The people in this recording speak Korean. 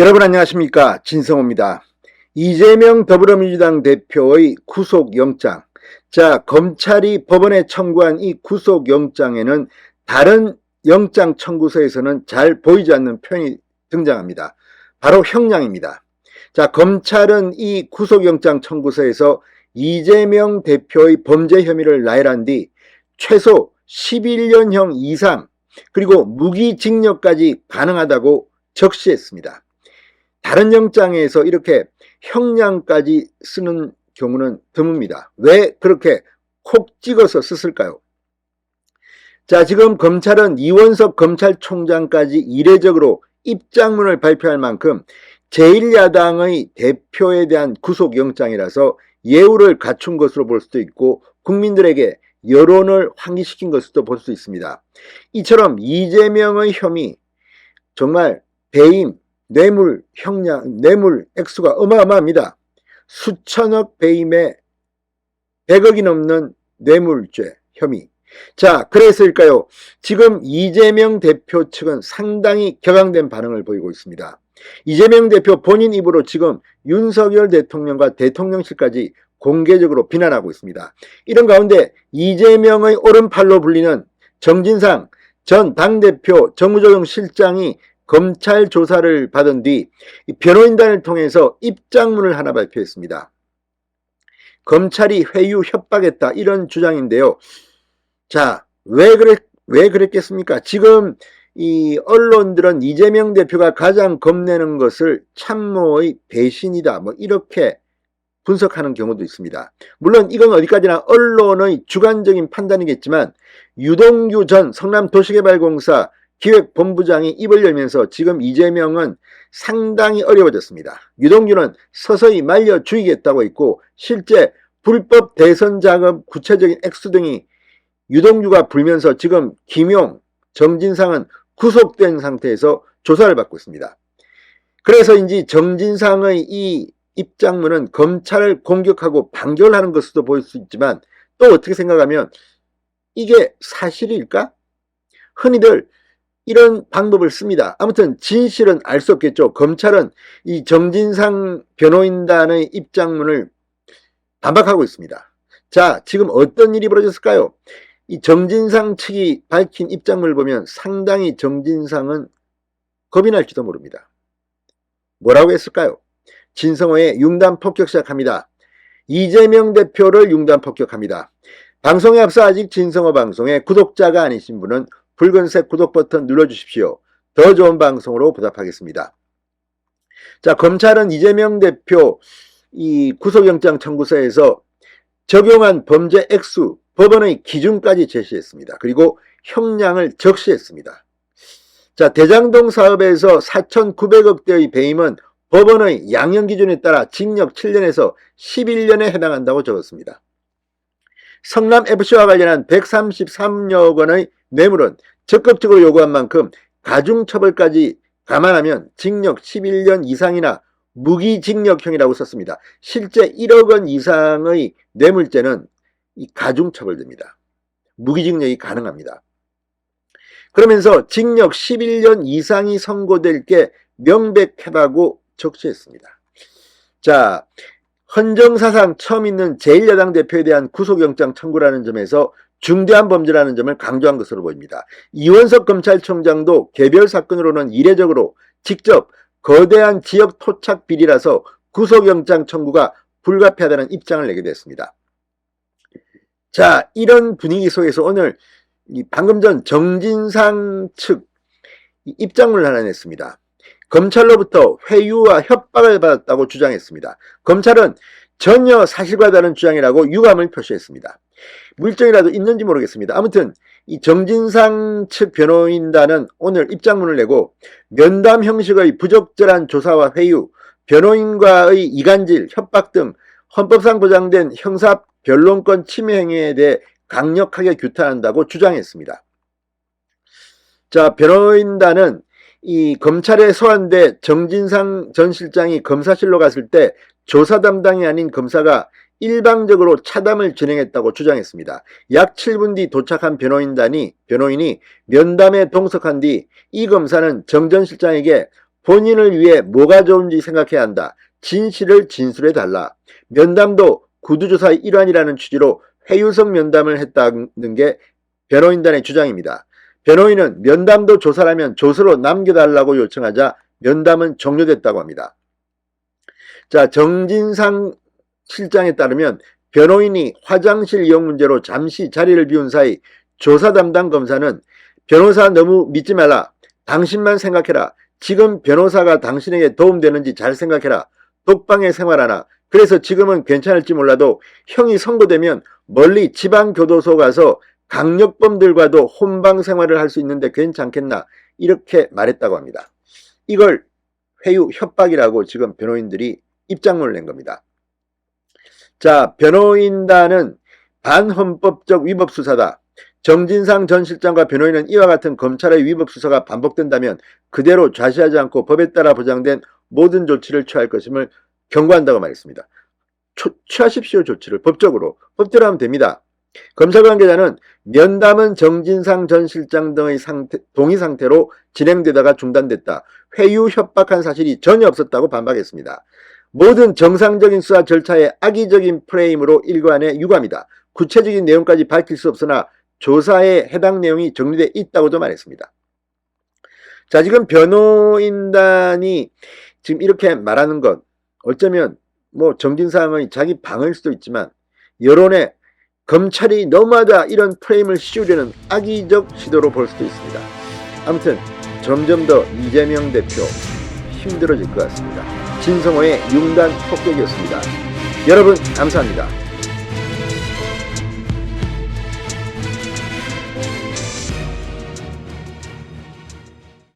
여러분 안녕하십니까, 진성호입니다. 이재명 더불어민주당 대표의 구속영장. 자, 검찰이 법원에 청구한 이 구속영장에는 다른 영장 청구서에서는 잘 보이지 않는 표현이 등장합니다. 바로 형량입니다. 자, 검찰은 이 구속영장 청구서에서 이재명 대표의 범죄 혐의를 나열한 뒤 최소 11년형 이상 그리고 무기징역까지 가능하다고 적시했습니다. 다른 영장에서 이렇게 형량까지 쓰는 경우는 드뭅니다. 왜 그렇게 콕 찍어서 썼을까요? 자, 지금 검찰은 이원석 검찰총장까지 이례적으로 입장문을 발표할 만큼 제1야당의 대표에 대한 구속영장이라서 예우를 갖춘 것으로 볼 수도 있고 국민들에게 여론을 환기시킨 것으로 볼 수 있습니다. 이처럼 이재명의 혐의, 정말 배임, 뇌물 형량, 뇌물 액수가 어마어마합니다. 수천억 배임에 100억이 넘는 뇌물죄 혐의. 자, 그래서일까요? 지금 이재명 대표 측은 상당히 격앙된 반응을 보이고 있습니다. 이재명 대표 본인 입으로 지금 윤석열 대통령과 대통령실까지 공개적으로 비난하고 있습니다. 이런 가운데 이재명의 오른팔로 불리는 정진상 전 당대표 정무조정실장이 검찰 조사를 받은 뒤 변호인단을 통해서 입장문을 하나 발표했습니다. 검찰이 회유 협박했다, 이런 주장인데요. 자, 왜 그랬겠습니까? 지금 이 언론들은 이재명 대표가 가장 겁내는 것을 참모의 배신이다, 뭐 이렇게 분석하는 경우도 있습니다. 물론 이건 어디까지나 언론의 주관적인 판단이겠지만 유동규 전 성남도시개발공사 기획본부장이 입을 열면서 지금 이재명은 상당히 어려워졌습니다. 유동규는 서서히 말려 죽이겠다고 했고 실제 불법 대선 자금 구체적인 액수 등이 유동규가 불면서 지금 김용, 정진상은 구속된 상태에서 조사를 받고 있습니다. 그래서인지 정진상의 이 입장문은 검찰을 공격하고 반결하는 것으로도 보일 수 있지만 또 어떻게 생각하면 이게 사실일까? 흔히들 이런 방법을 씁니다. 아무튼 진실은 알 수 없겠죠. 검찰은 이 정진상 변호인단의 입장문을 반박하고 있습니다. 자, 지금 어떤 일이 벌어졌을까요? 이 정진상 측이 밝힌 입장문을 보면 상당히 정진상은 겁이 날지도 모릅니다. 뭐라고 했을까요? 진성호의 융단 폭격 시작합니다. 이재명 대표를 융단 폭격합니다. 방송에 앞서 아직 진성호 방송에 구독자가 아니신 분은 붉은색 구독 버튼 눌러주십시오. 더 좋은 방송으로 보답하겠습니다. 자, 검찰은 이재명 대표 이 구속영장 청구서에서 적용한 범죄 액수, 법원의 기준까지 제시했습니다. 그리고 형량을 적시했습니다. 자, 대장동 사업에서 4,900억대의 배임은 법원의 양형 기준에 따라 징역 7년에서 11년에 해당한다고 적었습니다. 성남FC와 관련한 133억 원의 뇌물은 적극적으로 요구한 만큼 가중처벌까지 감안하면 징역 11년 이상이나 무기징역형이라고 썼습니다. 실제 1억 원 이상의 뇌물죄는 이 가중처벌됩니다. 무기징역이 가능합니다. 그러면서 징역 11년 이상이 선고될 게 명백하다고 적시했습니다. 자, 헌정사상 처음 있는 제1야당 대표에 대한 구속영장 청구라는 점에서 중대한 범죄라는 점을 강조한 것으로 보입니다. 이원석 검찰총장도 개별 사건으로는 이례적으로 직접 거대한 지역 토착 비리라서 구속영장 청구가 불가피하다는 입장을 내게 됐습니다. 자, 이런 분위기 속에서 오늘 방금 전 정진상 측 입장문을 하나 냈습니다. 검찰로부터 회유와 협박을 받았다고 주장했습니다. 검찰은 전혀 사실과 다른 주장이라고 유감을 표시했습니다. 물증이라도 있는지 모르겠습니다. 아무튼 이 정진상 측 변호인단은 오늘 입장문을 내고 면담 형식의 부적절한 조사와 회유, 변호인과의 이간질, 협박 등 헌법상 보장된 형사 변론권 침해 행위에 대해 강력하게 규탄한다고 주장했습니다. 자, 변호인단은 이 검찰에 소환돼 정진상 전 실장이 검사실로 갔을 때 조사 담당이 아닌 검사가 일방적으로 차담을 진행했다고 주장했습니다. 약 7분 뒤 도착한 변호인이 면담에 동석한 뒤 이 검사는 정 전 실장에게 본인을 위해 뭐가 좋은지 생각해야 한다. 진실을 진술해달라. 면담도 구두조사의 일환이라는 취지로 회유성 면담을 했다는 게 변호인단의 주장입니다. 변호인은 면담도 조사라면 조서로 남겨달라고 요청하자 면담은 종료됐다고 합니다. 자, 정진상 실장에 따르면 변호인이 화장실 이용 문제로 잠시 자리를 비운 사이 조사 담당 검사는 변호사 너무 믿지 말라. 당신만 생각해라. 지금 변호사가 당신에게 도움되는지 잘 생각해라. 독방에 생활하나. 그래서 지금은 괜찮을지 몰라도 형이 선고되면 멀리 지방교도소 가서 강력범들과도 혼방 생활을 할 수 있는데 괜찮겠나. 이렇게 말했다고 합니다. 이걸 회유 협박이라고 지금 변호인들이 입장문을 낸 겁니다. 자, 변호인단은 반헌법적 위법 수사다. 정진상 전 실장과 변호인은 이와 같은 검찰의 위법 수사가 반복된다면 그대로 좌시하지 않고 법에 따라 보장된 모든 조치를 취할 것임을 경고한다고 말했습니다. 취하십시오. 조치를 법적으로. 법대로 하면 됩니다. 검찰 관계자는 면담은 정진상 전 실장 등의 동의 상태로 진행되다가 중단됐다. 회유 협박한 사실이 전혀 없었다고 반박했습니다. 모든 정상적인 수사 절차의 악의적인 프레임으로 일관해 유감이다. 구체적인 내용까지 밝힐 수 없으나 조사에 해당 내용이 정리되어 있다고도 말했습니다. 자, 지금 변호인단이 지금 이렇게 말하는 것, 어쩌면 뭐 정진상의 자기 방어일 수도 있지만 여론에 검찰이 너무하다 이런 프레임을 씌우려는 악의적 시도로 볼 수도 있습니다. 아무튼 점점 더 이재명 대표 힘들어질 것 같습니다. 진성호의 융단 폭격이었습니다. 여러분 감사합니다.